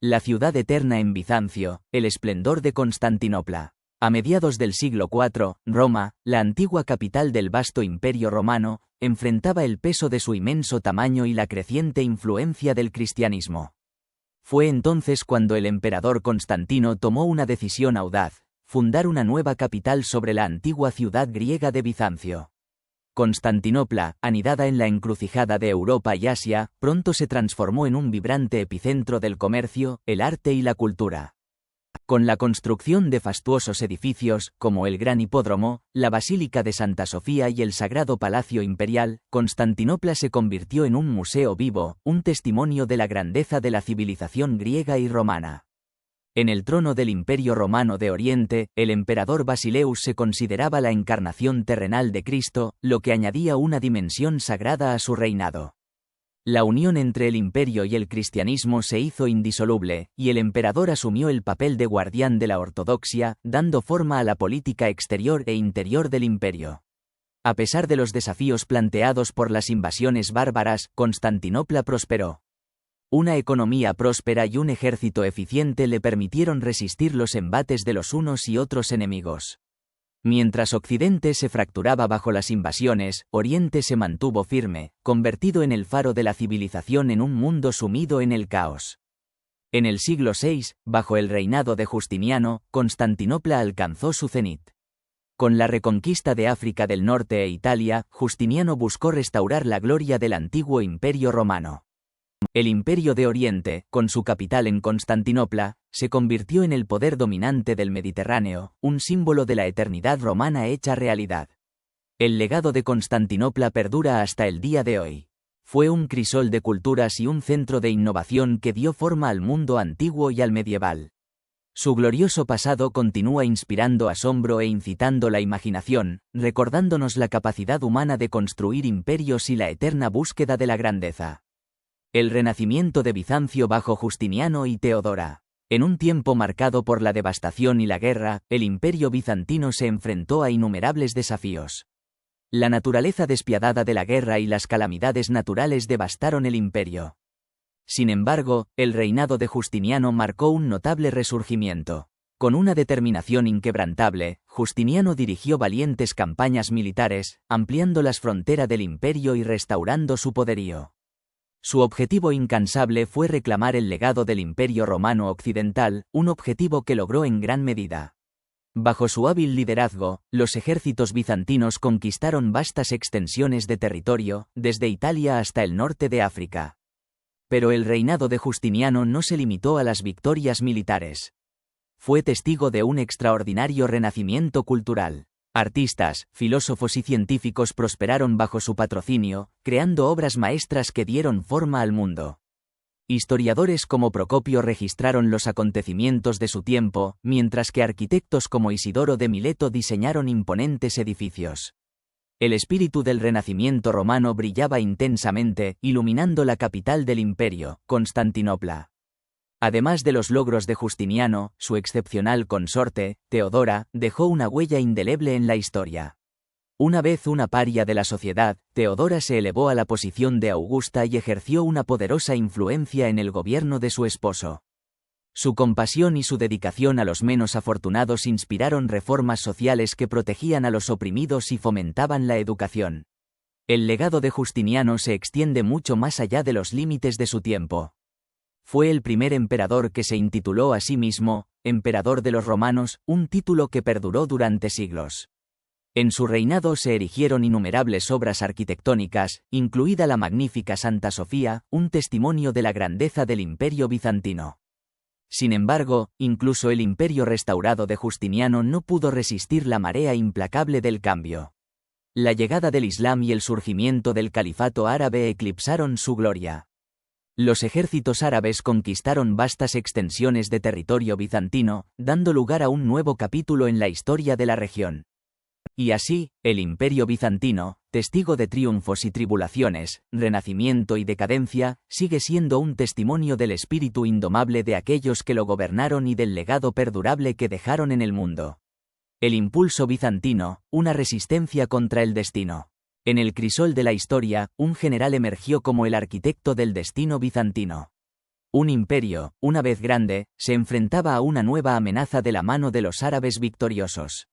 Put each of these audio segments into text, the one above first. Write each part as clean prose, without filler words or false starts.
La ciudad eterna en Bizancio, el esplendor de Constantinopla. A mediados del siglo IV, Roma, la antigua capital del vasto imperio romano, enfrentaba el peso de su inmenso tamaño y la creciente influencia del cristianismo. Fue entonces cuando el emperador Constantino tomó una decisión audaz: fundar una nueva capital sobre la antigua ciudad griega de Bizancio. Constantinopla, anidada en la encrucijada de Europa y Asia, pronto se transformó en un vibrante epicentro del comercio, el arte y la cultura. Con la construcción de fastuosos edificios, como el Gran Hipódromo, la Basílica de Santa Sofía y el Sagrado Palacio Imperial, Constantinopla se convirtió en un museo vivo, un testimonio de la grandeza de la civilización griega y romana. En el trono del Imperio Romano de Oriente, el emperador Basileus se consideraba la encarnación terrenal de Cristo, lo que añadía una dimensión sagrada a su reinado. La unión entre el imperio y el cristianismo se hizo indisoluble, y el emperador asumió el papel de guardián de la ortodoxia, dando forma a la política exterior e interior del imperio. A pesar de los desafíos planteados por las invasiones bárbaras, Constantinopla prosperó. Una economía próspera y un ejército eficiente le permitieron resistir los embates de los unos y otros enemigos. Mientras Occidente se fracturaba bajo las invasiones, Oriente se mantuvo firme, convertido en el faro de la civilización en un mundo sumido en el caos. En el siglo VI, bajo el reinado de Justiniano, Constantinopla alcanzó su cenit. Con la reconquista de África del Norte e Italia, Justiniano buscó restaurar la gloria del antiguo imperio romano. El Imperio de Oriente, con su capital en Constantinopla, se convirtió en el poder dominante del Mediterráneo, un símbolo de la eternidad romana hecha realidad. El legado de Constantinopla perdura hasta el día de hoy. Fue un crisol de culturas y un centro de innovación que dio forma al mundo antiguo y al medieval. Su glorioso pasado continúa inspirando asombro e incitando la imaginación, recordándonos la capacidad humana de construir imperios y la eterna búsqueda de la grandeza. El renacimiento de Bizancio bajo Justiniano y Teodora. En un tiempo marcado por la devastación y la guerra, el imperio bizantino se enfrentó a innumerables desafíos. La naturaleza despiadada de la guerra y las calamidades naturales devastaron el imperio. Sin embargo, el reinado de Justiniano marcó un notable resurgimiento. Con una determinación inquebrantable, Justiniano dirigió valientes campañas militares, ampliando las fronteras del imperio y restaurando su poderío. Su objetivo incansable fue reclamar el legado del Imperio Romano Occidental, un objetivo que logró en gran medida. Bajo su hábil liderazgo, los ejércitos bizantinos conquistaron vastas extensiones de territorio, desde Italia hasta el norte de África. Pero el reinado de Justiniano no se limitó a las victorias militares. Fue testigo de un extraordinario renacimiento cultural. Artistas, filósofos y científicos prosperaron bajo su patrocinio, creando obras maestras que dieron forma al mundo. Historiadores como Procopio registraron los acontecimientos de su tiempo, mientras que arquitectos como Isidoro de Mileto diseñaron imponentes edificios. El espíritu del Renacimiento romano brillaba intensamente, iluminando la capital del imperio, Constantinopla. Además de los logros de Justiniano, su excepcional consorte, Teodora, dejó una huella indeleble en la historia. Una vez una paria de la sociedad, Teodora se elevó a la posición de augusta y ejerció una poderosa influencia en el gobierno de su esposo. Su compasión y su dedicación a los menos afortunados inspiraron reformas sociales que protegían a los oprimidos y fomentaban la educación. El legado de Justiniano se extiende mucho más allá de los límites de su tiempo. Fue el primer emperador que se intituló a sí mismo, emperador de los romanos, un título que perduró durante siglos. En su reinado se erigieron innumerables obras arquitectónicas, incluida la magnífica Santa Sofía, un testimonio de la grandeza del imperio bizantino. Sin embargo, incluso el imperio restaurado de Justiniano no pudo resistir la marea implacable del cambio. La llegada del Islam y el surgimiento del califato árabe eclipsaron su gloria. Los ejércitos árabes conquistaron vastas extensiones de territorio bizantino, dando lugar a un nuevo capítulo en la historia de la región. Y así, el Imperio bizantino, testigo de triunfos y tribulaciones, renacimiento y decadencia, sigue siendo un testimonio del espíritu indomable de aquellos que lo gobernaron y del legado perdurable que dejaron en el mundo. El impulso bizantino, una resistencia contra el destino. En el crisol de la historia, un general emergió como el arquitecto del destino bizantino. Un imperio, una vez grande, se enfrentaba a una nueva amenaza de la mano de los árabes victoriosos.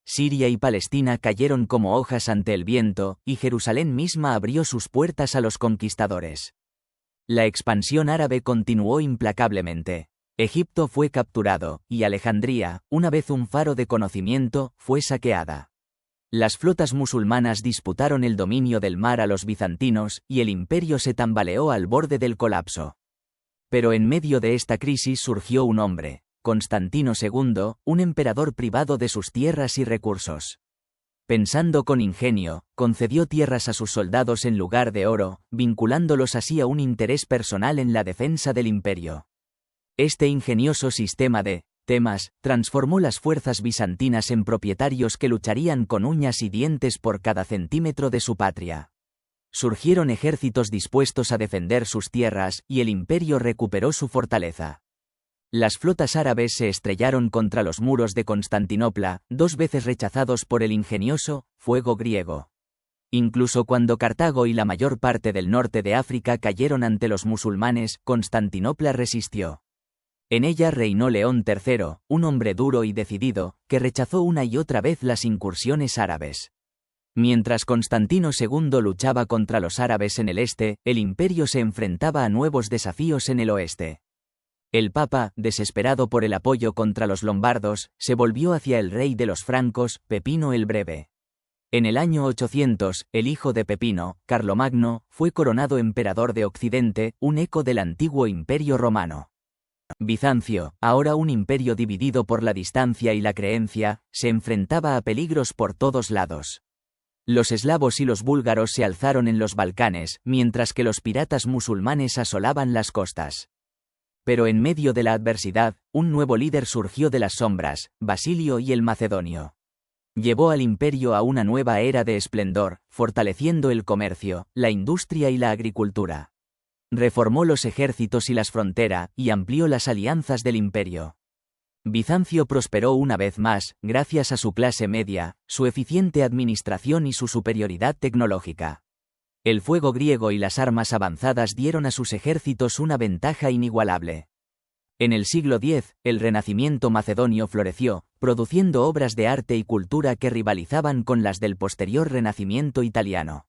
Siria y Palestina cayeron como hojas ante el viento, y Jerusalén misma abrió sus puertas a los conquistadores. La expansión árabe continuó implacablemente. Egipto fue capturado, y Alejandría, una vez un faro de conocimiento, fue saqueada. Las flotas musulmanas disputaron el dominio del mar a los bizantinos, y el imperio se tambaleó al borde del colapso. Pero en medio de esta crisis surgió un hombre, Constantino II, un emperador privado de sus tierras y recursos. Pensando con ingenio, concedió tierras a sus soldados en lugar de oro, vinculándolos así a un interés personal en la defensa del imperio. Este ingenioso sistema de temas transformó las fuerzas bizantinas en propietarios que lucharían con uñas y dientes por cada centímetro de su patria. Surgieron ejércitos dispuestos a defender sus tierras, y el imperio recuperó su fortaleza. Las flotas árabes se estrellaron contra los muros de Constantinopla, 2 veces rechazados por el ingenioso fuego griego. Incluso cuando Cartago y la mayor parte del norte de África cayeron ante los musulmanes, Constantinopla resistió. En ella reinó León III, un hombre duro y decidido, que rechazó una y otra vez las incursiones árabes. Mientras Constantino II luchaba contra los árabes en el este, el imperio se enfrentaba a nuevos desafíos en el oeste. El Papa, desesperado por el apoyo contra los lombardos, se volvió hacia el rey de los francos, Pepino el Breve. En el año 800, el hijo de Pepino, Carlomagno, fue coronado emperador de Occidente, un eco del antiguo imperio romano. Bizancio, ahora un imperio dividido por la distancia y la creencia, se enfrentaba a peligros por todos lados. Los eslavos y los búlgaros se alzaron en los Balcanes, mientras que los piratas musulmanes asolaban las costas. Pero en medio de la adversidad, un nuevo líder surgió de las sombras, Basilio y el Macedonio. Llevó al imperio a una nueva era de esplendor, fortaleciendo el comercio, la industria y la agricultura. Reformó los ejércitos y las fronteras, y amplió las alianzas del imperio. Bizancio prosperó una vez más, gracias a su clase media, su eficiente administración y su superioridad tecnológica. El fuego griego y las armas avanzadas dieron a sus ejércitos una ventaja inigualable. En el siglo X, el Renacimiento macedonio floreció, produciendo obras de arte y cultura que rivalizaban con las del posterior Renacimiento italiano.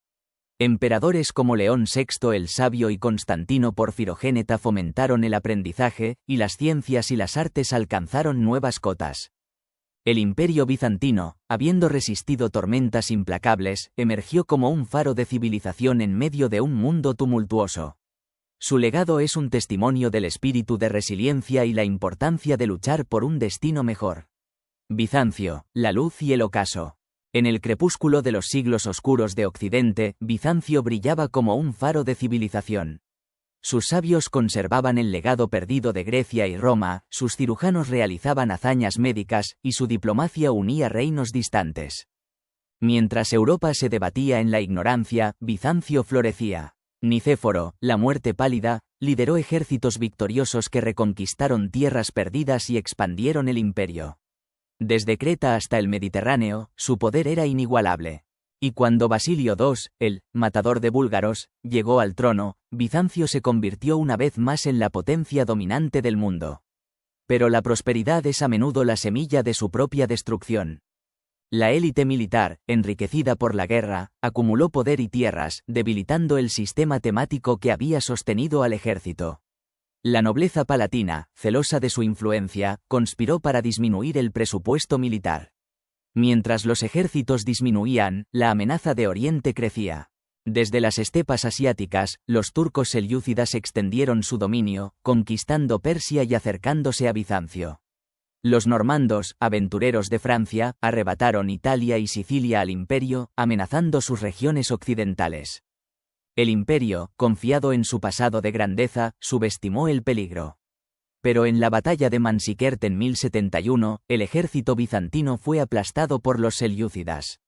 Emperadores como León VI el Sabio y Constantino Porfirogéneta fomentaron el aprendizaje, y las ciencias y las artes alcanzaron nuevas cotas. El imperio bizantino, habiendo resistido tormentas implacables, emergió como un faro de civilización en medio de un mundo tumultuoso. Su legado es un testimonio del espíritu de resiliencia y la importancia de luchar por un destino mejor. Bizancio, la luz y el ocaso. En el crepúsculo de los siglos oscuros de Occidente, Bizancio brillaba como un faro de civilización. Sus sabios conservaban el legado perdido de Grecia y Roma, sus cirujanos realizaban hazañas médicas, y su diplomacia unía reinos distantes. Mientras Europa se debatía en la ignorancia, Bizancio florecía. Nicéforo, la muerte pálida, lideró ejércitos victoriosos que reconquistaron tierras perdidas y expandieron el imperio. Desde Creta hasta el Mediterráneo, su poder era inigualable. Y cuando Basilio II, el matador de búlgaros, llegó al trono, Bizancio se convirtió una vez más en la potencia dominante del mundo. Pero la prosperidad es a menudo la semilla de su propia destrucción. La élite militar, enriquecida por la guerra, acumuló poder y tierras, debilitando el sistema temático que había sostenido al ejército. La nobleza palatina, celosa de su influencia, conspiró para disminuir el presupuesto militar. Mientras los ejércitos disminuían, la amenaza de Oriente crecía. Desde las estepas asiáticas, los turcos selyúcidas extendieron su dominio, conquistando Persia y acercándose a Bizancio. Los normandos, aventureros de Francia, arrebataron Italia y Sicilia al imperio, amenazando sus regiones occidentales. El imperio, confiado en su pasado de grandeza, subestimó el peligro. Pero en la batalla de Manzikert en 1071, el ejército bizantino fue aplastado por los selyúcidas.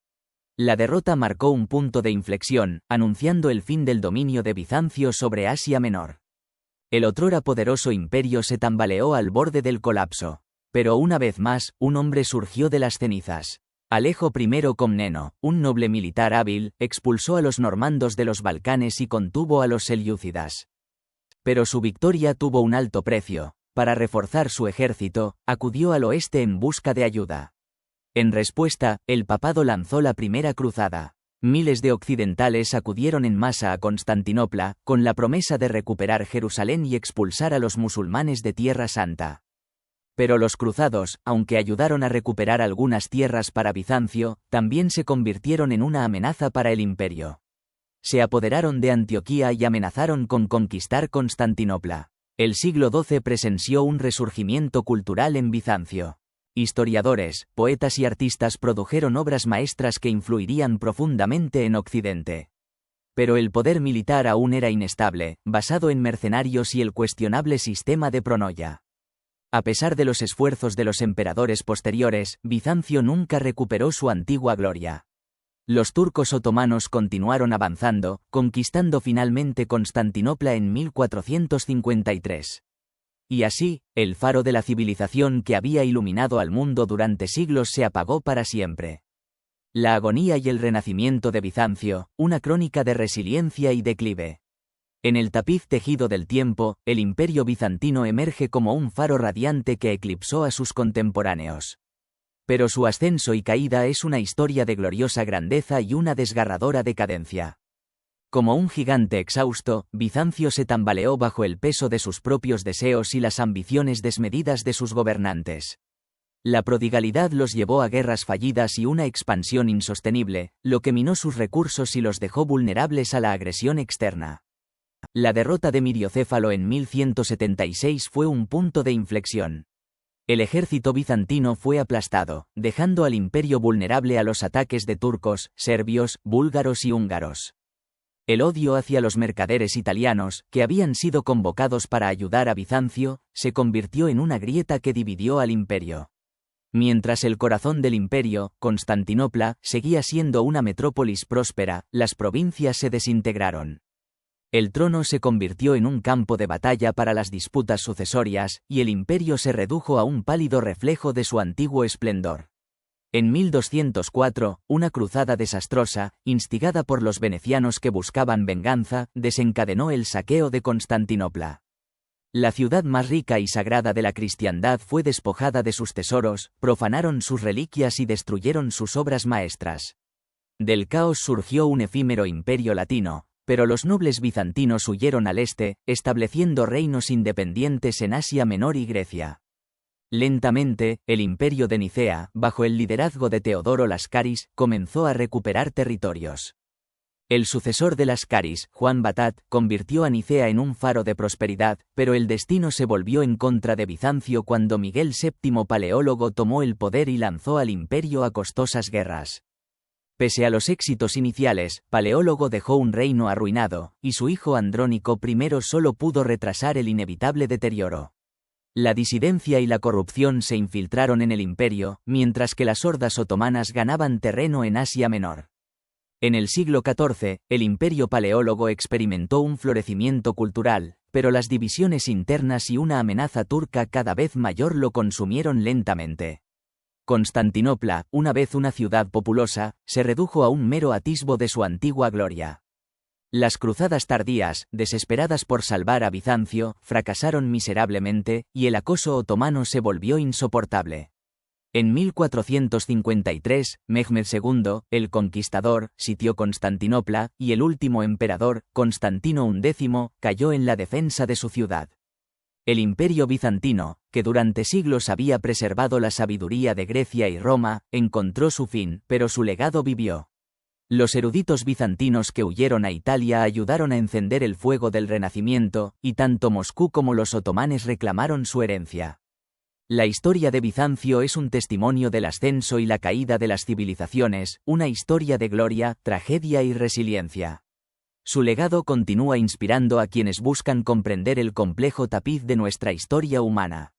La derrota marcó un punto de inflexión, anunciando el fin del dominio de Bizancio sobre Asia Menor. El otrora poderoso imperio se tambaleó al borde del colapso. Pero una vez más, un hombre surgió de las cenizas. Alejo I Comneno, un noble militar hábil, expulsó a los normandos de los Balcanes y contuvo a los selyúcidas. Pero su victoria tuvo un alto precio. Para reforzar su ejército, acudió al oeste en busca de ayuda. En respuesta, el papado lanzó la primera cruzada. Miles de occidentales acudieron en masa a Constantinopla, con la promesa de recuperar Jerusalén y expulsar a los musulmanes de Tierra Santa. Pero los cruzados, aunque ayudaron a recuperar algunas tierras para Bizancio, también se convirtieron en una amenaza para el imperio. Se apoderaron de Antioquía y amenazaron con conquistar Constantinopla. El siglo XII presenció un resurgimiento cultural en Bizancio. Historiadores, poetas y artistas produjeron obras maestras que influirían profundamente en Occidente. Pero el poder militar aún era inestable, basado en mercenarios y el cuestionable sistema de pronoya. A pesar de los esfuerzos de los emperadores posteriores, Bizancio nunca recuperó su antigua gloria. Los turcos otomanos continuaron avanzando, conquistando finalmente Constantinopla en 1453. Y así, el faro de la civilización que había iluminado al mundo durante siglos se apagó para siempre. La agonía y el renacimiento de Bizancio, una crónica de resiliencia y declive. En el tapiz tejido del tiempo, el imperio bizantino emerge como un faro radiante que eclipsó a sus contemporáneos. Pero su ascenso y caída es una historia de gloriosa grandeza y una desgarradora decadencia. Como un gigante exhausto, Bizancio se tambaleó bajo el peso de sus propios deseos y las ambiciones desmedidas de sus gobernantes. La prodigalidad los llevó a guerras fallidas y una expansión insostenible, lo que minó sus recursos y los dejó vulnerables a la agresión externa. La derrota de Miriocéfalo en 1176 fue un punto de inflexión. El ejército bizantino fue aplastado, dejando al imperio vulnerable a los ataques de turcos, serbios, búlgaros y húngaros. El odio hacia los mercaderes italianos, que habían sido convocados para ayudar a Bizancio, se convirtió en una grieta que dividió al imperio. Mientras el corazón del imperio, Constantinopla, seguía siendo una metrópolis próspera, las provincias se desintegraron. El trono se convirtió en un campo de batalla para las disputas sucesorias, y el imperio se redujo a un pálido reflejo de su antiguo esplendor. En 1204, una cruzada desastrosa, instigada por los venecianos que buscaban venganza, desencadenó el saqueo de Constantinopla. La ciudad más rica y sagrada de la cristiandad fue despojada de sus tesoros, profanaron sus reliquias y destruyeron sus obras maestras. Del caos surgió un efímero imperio latino, pero los nobles bizantinos huyeron al este, estableciendo reinos independientes en Asia Menor y Grecia. Lentamente, el imperio de Nicea, bajo el liderazgo de Teodoro Lascaris, comenzó a recuperar territorios. El sucesor de Lascaris, Juan Batat, convirtió a Nicea en un faro de prosperidad, pero el destino se volvió en contra de Bizancio cuando Miguel VII Paleólogo tomó el poder y lanzó al imperio a costosas guerras. Pese a los éxitos iniciales, Paleólogo dejó un reino arruinado, y su hijo Andrónico I solo pudo retrasar el inevitable deterioro. La disidencia y la corrupción se infiltraron en el imperio, mientras que las hordas otomanas ganaban terreno en Asia Menor. En el siglo XIV, el imperio paleólogo experimentó un florecimiento cultural, pero las divisiones internas y una amenaza turca cada vez mayor lo consumieron lentamente. Constantinopla, una vez una ciudad populosa, se redujo a un mero atisbo de su antigua gloria. Las cruzadas tardías, desesperadas por salvar a Bizancio, fracasaron miserablemente, y el acoso otomano se volvió insoportable. En 1453, Mehmed II, el conquistador, sitió Constantinopla, y el último emperador, Constantino XI, cayó en la defensa de su ciudad. El imperio bizantino, que durante siglos había preservado la sabiduría de Grecia y Roma, encontró su fin, pero su legado vivió. Los eruditos bizantinos que huyeron a Italia ayudaron a encender el fuego del Renacimiento, y tanto Moscú como los otomanes reclamaron su herencia. La historia de Bizancio es un testimonio del ascenso y la caída de las civilizaciones, una historia de gloria, tragedia y resiliencia. Su legado continúa inspirando a quienes buscan comprender el complejo tapiz de nuestra historia humana.